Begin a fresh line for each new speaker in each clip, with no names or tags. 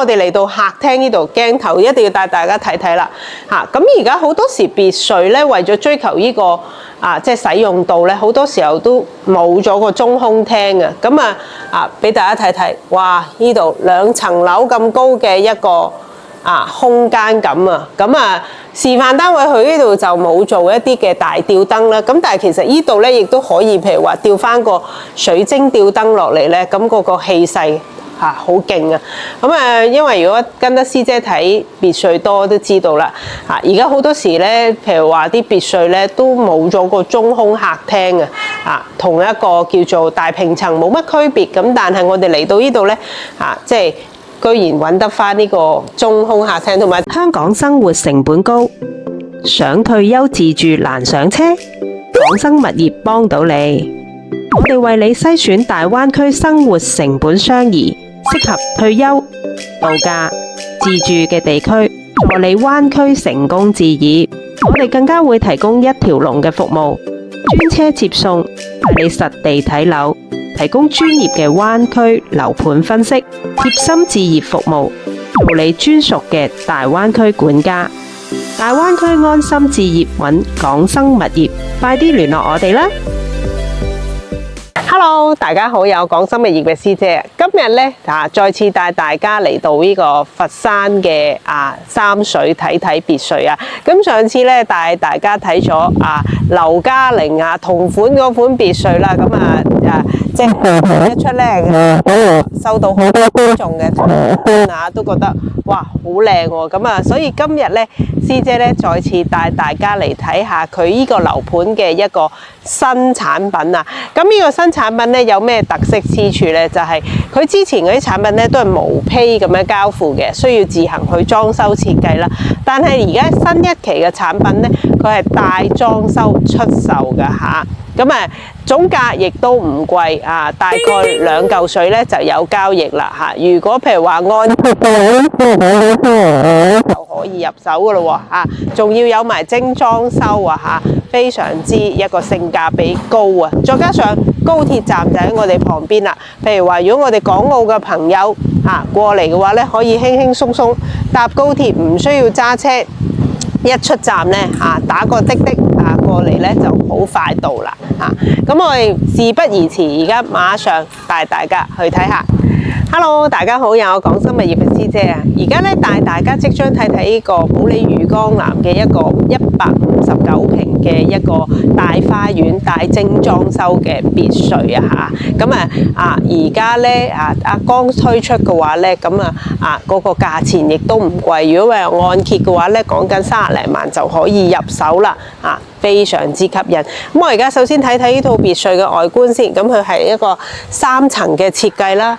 我哋嚟到客廳呢度，鏡頭一定要帶大家睇睇啦嚇。咁而家好多時別墅咧，為咗追求呢個即係使用度咧，好多時候都冇咗個中空廳嘅。咁俾大家睇睇，哇！呢度2層樓咁高嘅一個空間感啊。咁示範單位佢呢度就冇做一啲嘅大吊燈啦。咁但係其實呢度咧亦都可以，譬如話吊翻個水晶吊燈落嚟咧，咁嗰個氣勢好勁啊！咁因為如果跟得師姐睇別墅多都知道啦。而家好多時咧，譬如話啲別墅咧都冇咗個中空客廳同一個叫做大平層冇乜區別。咁但係我哋嚟到呢度咧即係居然揾得翻呢個中空客廳，同埋
香港生活成本高，想退休自住難上車，港生物業幫到你。我哋為你篩選大灣區生活成本相宜、適合退休、度假、自住嘅地區，助你灣區成功置業。我哋更加會提供一條龍嘅服務，專車接送，帶你實地睇樓，提供專業嘅灣區樓盤分析，貼心置業服務，做你專屬嘅大灣區管家。大灣區安心置業，揾港生物業，快啲聯絡我哋啦
！Hello， 大家好，有港生物業嘅師姐，今日咧再次帶大家嚟到呢個佛山嘅三水睇睇別墅啊！咁上次咧帶大家睇咗劉嘉玲同款嗰款別墅啦，咁即係一出咧，收到好多觀眾嘅同都覺得哇好靚喎！咁所以今日咧師姐咧再次帶大家嚟睇下佢呢個樓盤嘅一個新產品啊！咁呢個新產品咧有咩特色之處咧？就係佢之前嗰啲產品咧都係無坯咁樣交付嘅，需要自行去裝修設計啦。但係而家新一期嘅產品咧，佢係帶裝修出售㗎嚇。咁總價亦都唔貴大概2嚿水咧就有交易啦嚇。如果譬如話按就可以入手㗎咯喎仲要有埋精裝修非常之一個性價比高啊！再加上高鐵站就喺我哋旁邊啦。譬如話，如果我哋港澳嘅朋友過嚟嘅話咧，可以輕輕鬆鬆搭高鐵，唔需要揸車，一出站咧打個滴滴過嚟咧就好快到啦咁我哋事不宜遲，而家馬上帶大家去睇下。Hello， 大家好，有港生物業嘅師姐啊！而家咧帶大家即將睇睇呢個保利漁江南嘅一個159平嘅一個大花園、大精裝修嘅別墅而家咧剛推出嘅話咧，嗰個價錢亦都唔貴。如果係按揭嘅話咧，講緊30零萬就可以入手啦非常之吸引。咁我而家首先睇睇呢套別墅嘅外觀先。咁佢係一個3層嘅設計啦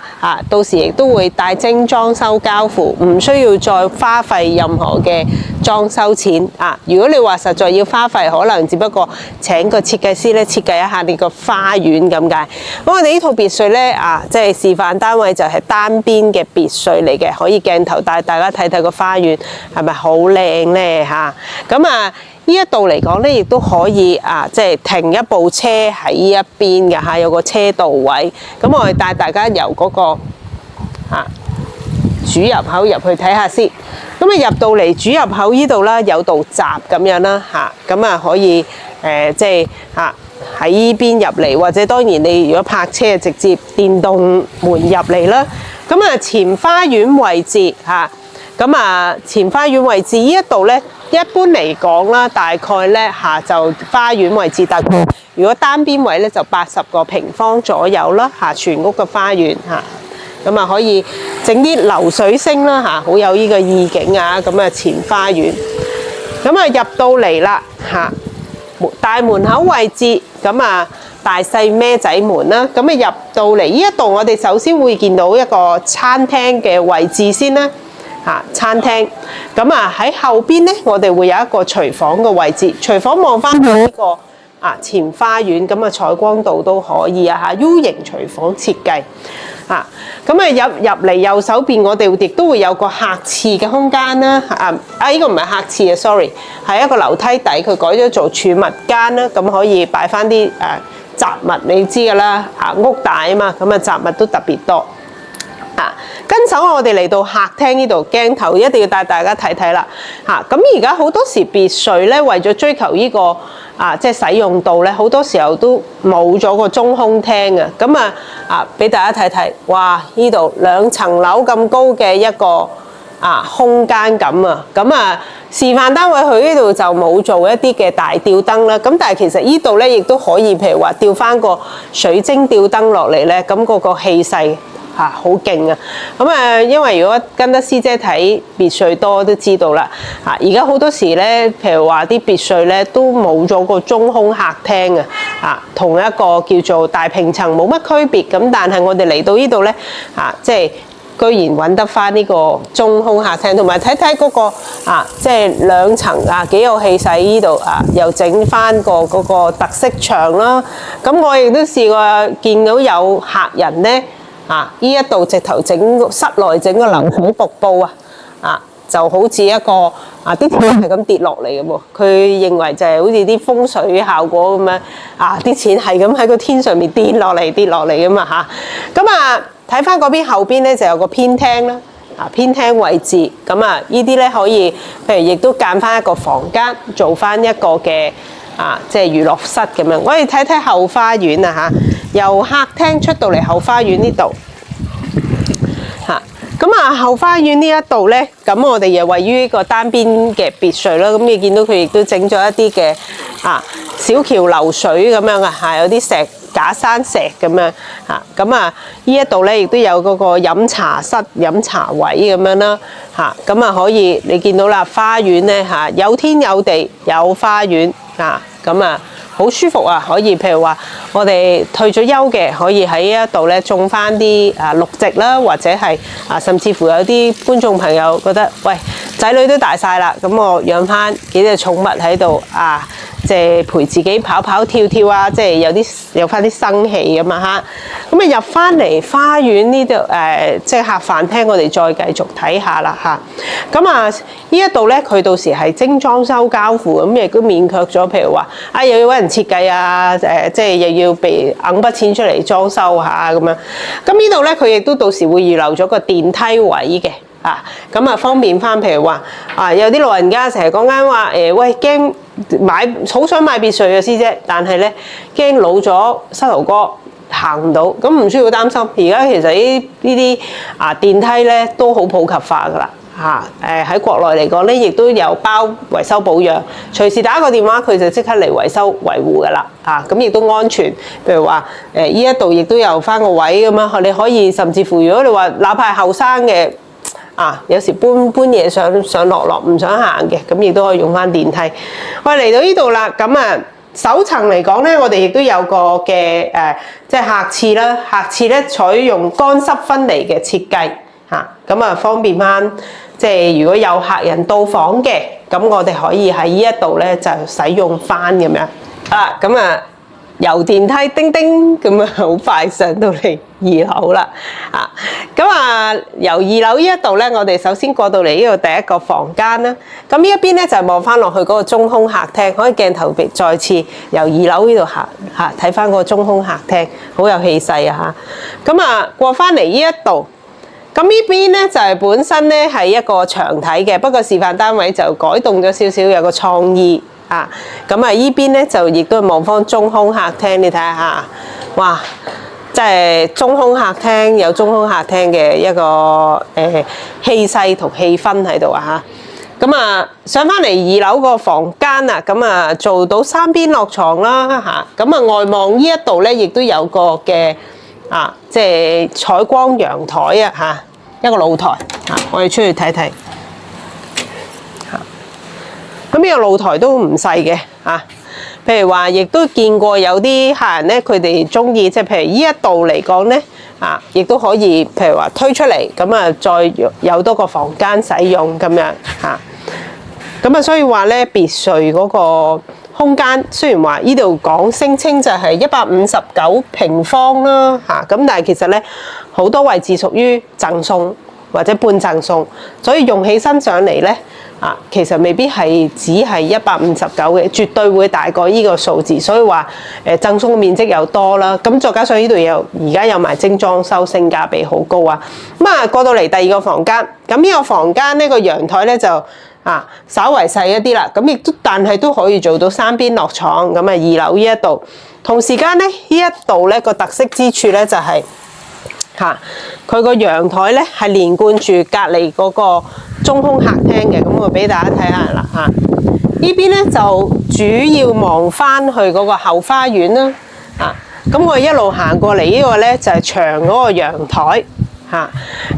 到時亦都會帶精裝修交付，唔需要再花費任何嘅裝修錢如果你話實在要花費，可能只不過請個設計師咧設計一下你個花園咁解。咁我哋呢套別墅咧即係示範單位就係單邊嘅別墅嚟嘅，可以鏡頭帶大家睇睇個花園係咪好靚咧咁呢一度嚟講咧，亦都可以即係停一部車喺呢一邊嘅有個車道位。咁我哋帶大家由嗰個主入口入去睇下先。咁入到嚟主入口呢度啦，有道閘咁樣啦咁可以即係喺呢邊入嚟，或者當然你如果泊車直接電動門入嚟啦。咁前花園位置前花園位置呢一度咧，一般嚟講啦，大概咧就花園位置大概，如果單邊位咧就80個平方左右啦全屋嘅花園咁可以整啲流水聲啦好有呢個意境前花園。咁入到嚟啦大門口位置大細孭仔門啦。咁入到嚟呢一度，我哋首先會見到一個餐廳嘅位置先啦餐廳。喺後邊咧，我哋會有一個廚房嘅位置。廚房望翻去呢個前花園，採光度都可以U 型廚房設計入嚟右手邊，我哋亦都會有個客廁嘅空間啦呢個唔係客廁sorry， 係一個樓梯底，佢改咗做儲物間啦。咁可以擺翻啲雜物，你知㗎啦屋大啊嘛，雜物都特別多跟手我哋嚟到客廳呢度，鏡頭一定要帶大家睇睇啦。咁而家好多時別墅咧，為咗追求呢個即係使用度咧，好多時候都冇咗個中空廳啊。咁俾大家睇睇，哇！呢度2層樓咁高嘅一個空間感啊。咁示範單位佢呢度就冇做一啲嘅大吊燈啦。咁但係其實呢度咧亦都可以，譬如話吊翻個水晶吊燈落嚟咧，咁嗰個氣勢好勁啊！咁因為如果跟得師姐睇別墅多都知道啦。而家好多時咧，譬如話啲別墅咧都冇咗個中空客廳啊，同一個叫做大平層冇乜區別。咁但係我哋嚟到呢度咧，即係居然揾得翻呢個中空客廳，同埋睇睇嗰個即係2層幾有氣勢。呢度又整翻個嗰個特色牆啦。咁我亦都試過見到有客人咧。呢一度直頭整室內整個流水瀑布就好似一個啲錢係咁跌落嚟嘅喎。佢認為就係好似啲風水效果咁樣啲錢係咁喺個天上面跌落嚟㗎嘛嚇。咁睇翻嗰邊後邊咧就有個偏廳啦。偏廳位置咁呢啲咧可以，譬如亦都間翻一個房間做翻一個嘅即係娛樂室咁樣。我哋睇睇後花園由客廳出到嚟後花園呢度咁後花園呢一度咧，咁我哋又位於呢個單邊嘅別墅啦。咁你見到佢亦都整咗一啲嘅小橋流水咁樣有啲假山石咁樣咁呢一度咧亦都有嗰個飲茶室、飲茶位咁樣啦咁可以你見到啦，花園咧有天有地有花園咁好舒服可以譬如話我哋退咗休嘅，可以喺呢一度咧種翻啲綠植啦，或者係甚至乎有啲觀眾朋友覺得，喂，仔女都大晒啦，咁我養翻幾隻寵物喺度即係陪自己跑跑跳跳即係有翻啲生氣咁咁入翻嚟花園呢度即係客飯廳，我哋再繼續睇下啦咁呢一度咧，佢到時係精裝修交付，咁亦都免卻咗，譬如話又要揾人設計即係又要俾揞筆錢出嚟裝修下咁樣。咁呢度咧，佢亦都到時會預留咗個電梯位嘅。咁方便翻，譬如話有啲老人家成日講緊話喂，驚好想買別墅嘅師姐，但係咧驚老咗膝頭哥行唔到，咁唔需要擔心。而家其實呢啲電梯咧都好普及化噶啦喺國內嚟講咧，亦都有包維修保養，隨時打個電話佢就即刻嚟維修維護噶啦咁亦都安全。譬如話呢一度亦都有翻個位咁樣，你可以甚至乎如果你話哪怕係後生嘅。有時搬嘢上落唔想行嘅，咁亦都可以用翻電梯。我嚟到呢度啦，咁首層嚟講咧，我哋亦都有個嘅即係客廁啦。客廁咧採用乾濕分離嘅設計咁方便翻。即係如果有客人到訪嘅，咁我哋可以喺呢一度咧就使用翻咁樣。咁由電梯叮叮咁好快上到嚟2樓啦由2樓呢一度咧，我哋首先過到嚟呢度第一個房間啦。咁呢一邊咧就係望翻落去嗰個中空客廳，可以鏡頭再次由2樓呢度行睇翻個中空客廳，好有氣勢咁過翻嚟呢一度，咁呢邊咧就係本身咧係一個長體嘅，不過示範單位就改動咗少少，有個創意依邊咧就亦都望翻中空客廳，你睇下哇！即係中空客廳有中空客廳嘅一個氣勢同氣氛喺度上翻嚟2樓個房間做到3邊落床啦外望呢一度咧，亦都有個嘅即係採光陽台一個露台我哋出去睇睇咁呢個露台都唔細嘅譬如話，亦都見過有啲客人咧，佢哋中意即係譬如呢一度嚟講咧，亦都可以譬如話推出嚟，咁再有多個房間使用咁樣咁所以話咧，別墅嗰個空間雖然話呢度講聲稱就係159平方啦咁但係其實咧好多位置屬於贈送或者半贈送，所以用起身上嚟咧其實未必係只係159嘅，絕對會大過呢個數字，所以話贈送嘅面積又多啦。咁再加上呢度而家有埋精裝修，性價比好高啊！咁啊過到嚟第二個房間，咁呢個房間呢個陽台咧就稍為細一啲啦，咁亦都但係都可以做到3邊落床。咁啊2樓呢一度，同時間咧呢一度咧個特色之處咧就係佢個陽台咧係連貫住隔離嗰個中空客廳嘅，咁我俾大家睇下啦嚇。呢邊咧就主要望翻去嗰個後花園啦，咁我一路行過嚟呢個咧就係長嗰個陽台嚇。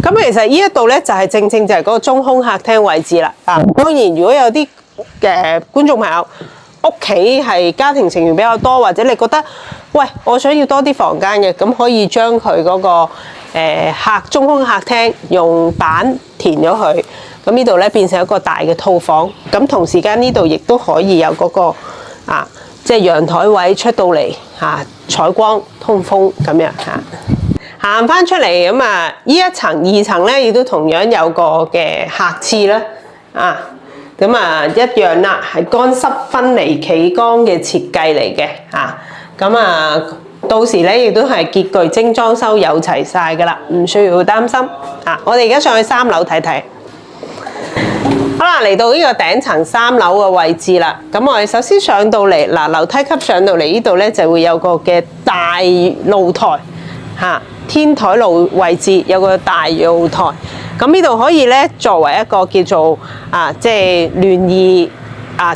咁其實呢一度咧就係正正就係嗰個中空客廳位置啦。當然如果有啲觀眾朋友屋企係家庭成員比較多，或者你覺得喂我想要多啲房間嘅，咁可以將佢嗰個中空客廳用板填咗佢，咁呢度咧變成一個大嘅套房。咁同時間呢度亦都可以有嗰個即係陽台位出到嚟採光通風咁樣嚇。行翻出嚟咁呢一層2層咧，亦都同樣有個嘅客廁啦咁一樣啦，係乾濕分離企缸嘅設計嚟嘅到時咧亦都係潔具精裝修有齊晒噶啦，唔需要擔心我哋而家上去3樓睇睇。好啦，嚟到呢個頂層3樓嘅位置啦。咁我哋首先上到嚟樓梯級上到嚟呢度咧，就會有個嘅大露台天台路位置有個大露台。咁呢度可以咧作為一個叫做即係聯誼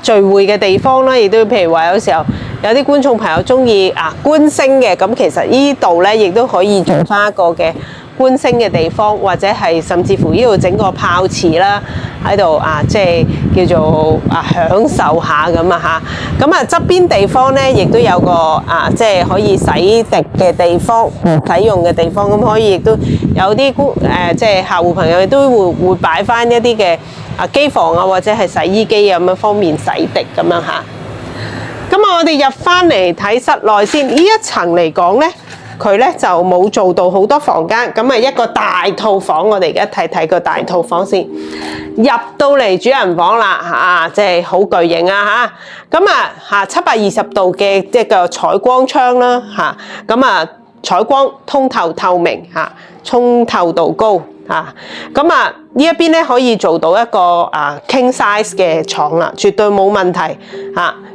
聚會嘅地方啦，亦都譬如話有時候有啲觀眾朋友中意觀星嘅，咁其實呢度咧亦都可以做翻一個嘅觀星嘅地方，或者係甚至乎呢度整個泡池啦喺度即係叫做享受下咁咁側邊地方咧亦都有個即係可以洗滌嘅地方，使用嘅地方，咁可以亦都有啲即係客戶朋友都會擺翻一啲嘅機房或者係洗衣機咁樣方便洗滌咁樣咁我哋入翻嚟睇室內先。呢一層嚟講咧，佢咧就冇做到好多房間，咁一個大套房。我哋而家睇睇個大套房先。入到嚟主人房啦即係好巨型720度嘅即係個採光窗啦採光通透透明通透度高呢一邊咧可以做到一個king size 嘅床啦，絕對冇問題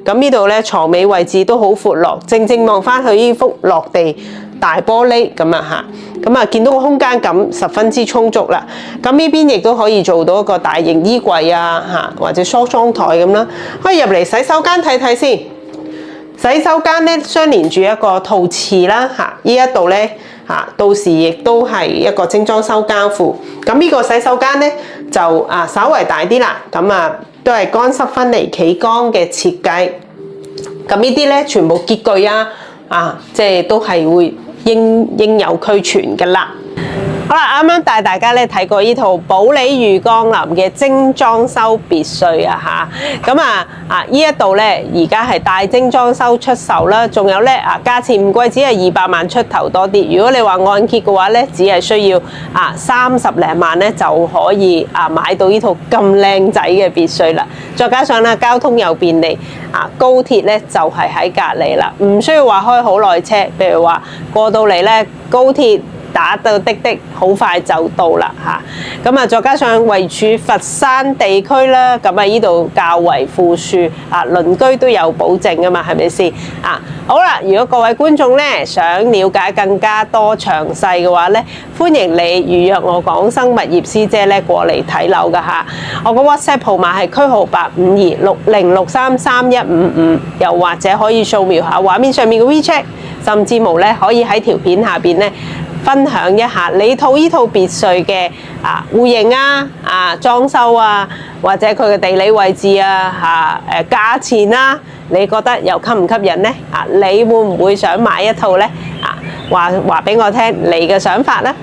咁呢度咧床尾位置都好闊落，正正望翻去呢幅落地大玻璃咁見到個空間感十分之充足啦。咁呢邊亦都可以做到一個大型衣櫃或者梳妝台咁啦。可以入嚟洗手間睇睇先。洗手間咧相連住一個套廁啦呢一度咧到時亦都係一個精裝修交付。咁呢個洗手間咧就稍為大啲啦，都係乾濕分離企缸嘅設計。咁呢啲咧全部潔具即係都係會應有俱全嘅啦。好啦，啱啱帶大家咧睇過呢套保利御江林嘅精裝修別墅呢一度咧而家係大精裝修出售啦，仲有咧價錢唔貴，只係200萬出頭多啲。如果你話按揭嘅話咧，只係需要30零萬咧就可以買到呢套咁靚仔嘅別墅啦。再加上咧交通又便利高鐵咧就係喺隔離啦，唔需要話開好耐車。譬如話過到嚟咧高鐵打到滴滴，好快就到啦再加上位處佛山地區啦，呢度較為富庶鄰居都有保證㗎嘛，係咪先好啦，如果各位觀眾咧想了解更加多詳細嘅話咧，歡迎你預約我港生物業師姐咧過嚟睇樓㗎我個 WhatsApp 號碼係區號85260633155，又或者可以掃描下畫面上面嘅 WeChat， 甚至乎咧可以喺條片下邊咧分享一下你呢套別墅嘅戶型裝修或者佢嘅地理位置價錢你覺得又吸唔吸引呢？你會唔會想買一套呢？話俾我聽你嘅想法呢？